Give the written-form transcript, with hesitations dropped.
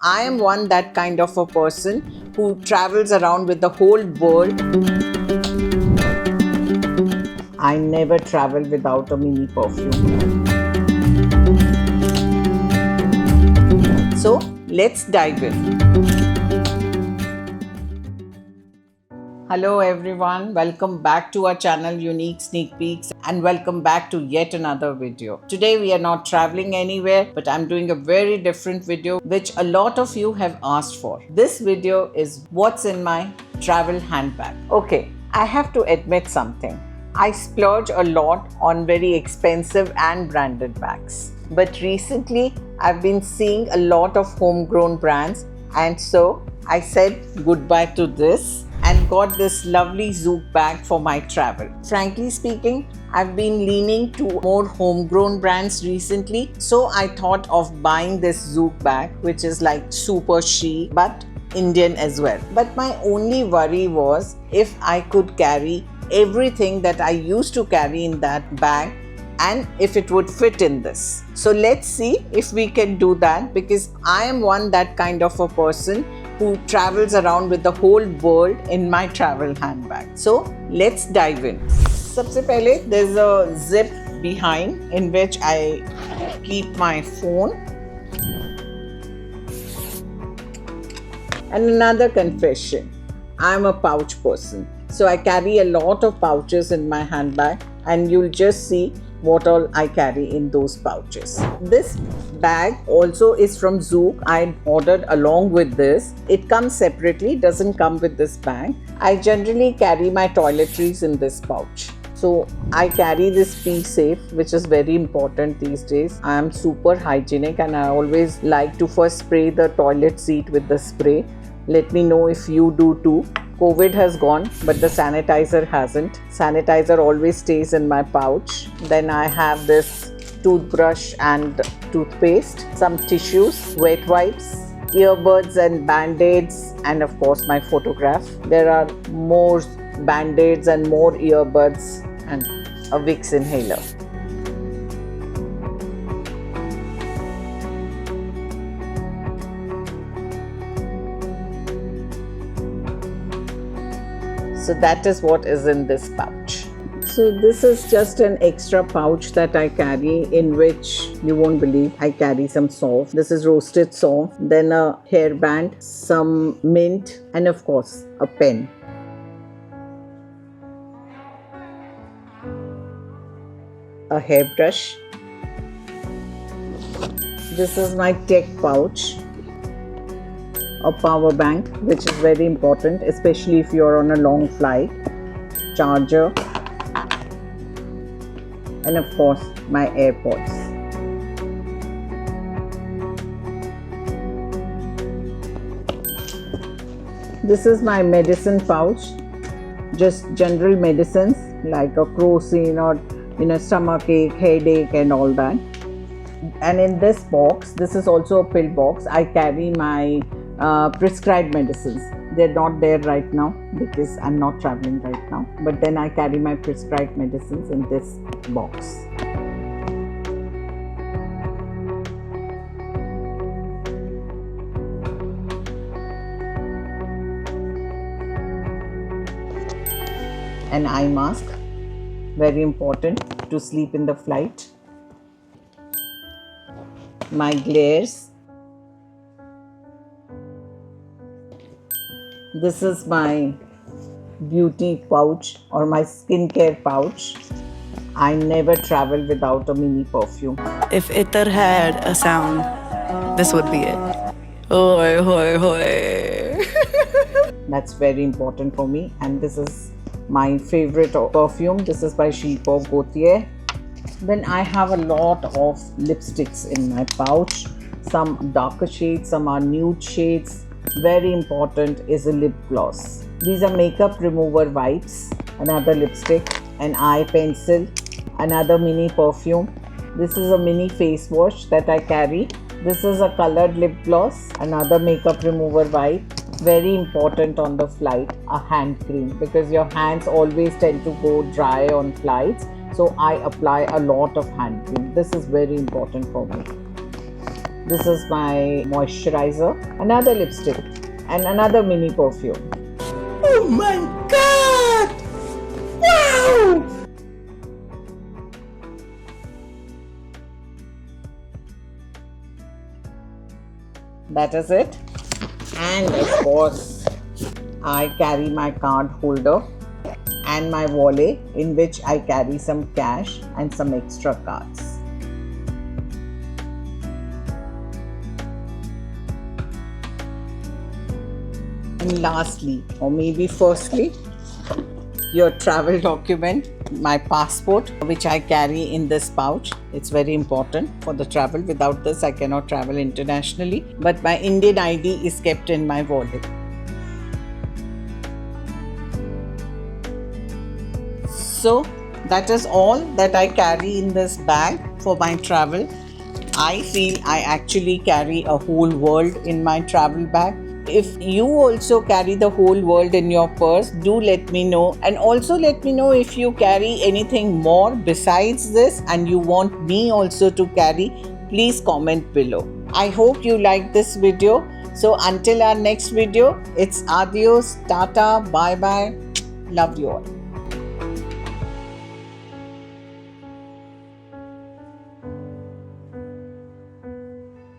I am that kind of a person who travels around with the whole world. I never travel without a mini perfume. So let's dive in. Hello everyone, welcome back to our channel Unique Sneak Peeks and welcome back to yet another video. Today we are not traveling anywhere, but I'm doing a very different video which a lot of you have asked for. This video is what's in my travel handbag. Okay, I have to admit something. I splurge a lot on very expensive and branded bags. But recently I've been seeing a lot of homegrown brands, and so I said goodbye to this and got this lovely Zouk bag for my travel. Frankly speaking, I've been leaning to more homegrown brands recently, so I thought of buying this Zouk bag, which is like super chic but Indian as well. But my only worry was if I could carry everything that I used to carry in that bag and if it would fit in this. So let's see if we can do that, because I am that kind of a person who travels around with the whole world in my travel handbag. So let's dive in. सबसे पहले there's a zip behind in which I keep my phone. And another confession, I'm a pouch person. So I carry a lot of pouches in my handbag, and you'll just see what all I carry in those pouches. This bag also is from Zouk. I ordered along with this. It comes separately, doesn't come with this bag. I generally carry my toiletries in this pouch. So I carry this Pee Safe, which is very important these days. I am super hygienic and I always like to first spray the toilet seat with the spray. Let me know if you do too. COVID has gone, but the sanitizer hasn't. Sanitizer always stays in my pouch. Then I have this toothbrush and toothpaste, some tissues, wet wipes, earbuds and band-aids, and of course my photograph. There are more band-aids and more earbuds and a Vicks inhaler. So that is what is in this pouch. So this is just an extra pouch that I carry, in which you won't believe I carry some soft. This is roasted soft, then a hairband, some mint, and of course a pen. A hairbrush. This is my tech pouch. A power bank, which is very important, especially if you're on a long flight. Charger. And of course, my AirPods. This is my medicine pouch. Just general medicines like a crocin or stomachache, headache and all that. And in this box, this is also a pill box, I carry my prescribed medicines. They're not there right now because I'm not traveling right now, but then I carry my prescribed medicines in this box. An eye mask, very important to sleep in the flight. My glares. This is my beauty pouch or my skincare pouch. I never travel without a mini perfume. If Itar had a sound, this would be it. Hoi, hoi, hoi. That's very important for me, and this is my favorite perfume. This is by Jean-Paul Gaultier. Then I have a lot of lipsticks in my pouch. Some darker shades, some are nude shades. Very important is a lip gloss. These are makeup remover wipes, another lipstick, an eye pencil, another mini perfume. This is a mini face wash that I carry. This is a colored lip gloss, another makeup remover wipe. Very important on the flight, a hand cream, because your hands always tend to go dry on flights. So I apply a lot of hand cream. This is very important for me. This is my moisturizer, another lipstick, and another mini perfume. Oh my god! Wow! That is it. And of course, I carry my card holder and my wallet, in which I carry some cash and some extra cards. And lastly, or maybe firstly, your travel document, my passport, which I carry in this pouch. It's very important for the travel. Without this, I cannot travel internationally. But my Indian ID is kept in my wallet. So that is all that I carry in this bag for my travel. I feel I actually carry a whole world in my travel bag. If you also carry the whole world in your purse, do let me know. And also let me know if you carry anything more besides this and you want me also to carry. Please comment below. I hope you liked this video. So until our next video, it's adios, tata, bye bye. Love you all.